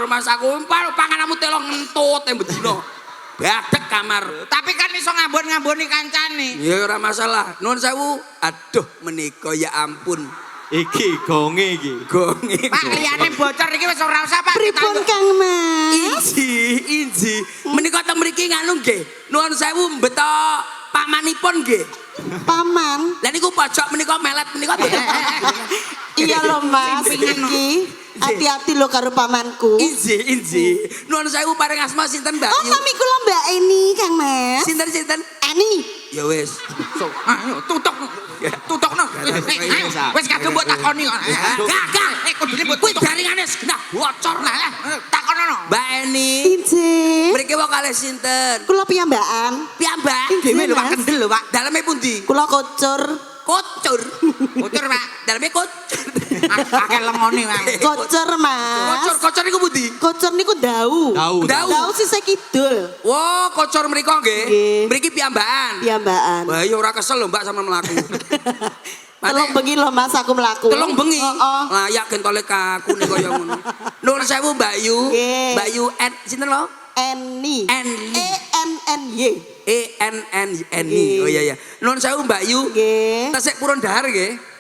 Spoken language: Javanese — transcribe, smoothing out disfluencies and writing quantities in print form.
ngawur Mas aku pangananmu telong ngentut bendina. Badek kamar. Tapi kan iso ngambon-ngamboni kancane. Ya ora masalah. Nuwun sewu. Aduh menika ya ampun. Iki gonge iki. Gonge. Pak liyane bocor iki wis ora usah Pak. Pripun Kang Mas? Inji. Menika teng mriki nganu nggih. Nuwun sewu mbeto pamanipun nggih. Paman. Lah niku pojok menika melet menika. Iya lho Mas, iki hati-hati lho karo pamanku. Inji. Nuwun sewu paring asma sinten Mbak? Oh, nami kula Mbak Eni, Kang Mas. Sinten? Eni. Ya wis. Ayo tutuk. Tutukno. Wis kagem mbok takoni kok. Gak. Kudune mbok Kuwi jaringane genah bocor nah. takonono. Mbak Eni. Injih. Mriki wong kalih sinten? Kula piyambakan. Piyambak. Dhewe lho Pak kendel lho Pak. Daleme pundi? Kula kocur. Kocur. Kocur Pak. Daleme kocur. Akeh lemone Pak. Kocur Mas. Kocor niku pundi? Kocur niku dawu. Dawu. Dawu sisih kidul. Wah, kocor mriko nggih. Nggih. Mriki piyambakan. Piyambakan. Wah, ya ora kesel lho Mbak sama mlaku. Telung bengi lho Mas aku mlaku. Telung bengi. Heeh. Layak gentole kaku nih kaya ngono. Nuwun sewu Mbak Yu. Nggih. Mbak Yu sinten lho? Eni. Eni. ENNY. ENNI. Oh iya. Nuwun sewu Mbak Yu. Nggih. Tasik Purun Dahar nggih.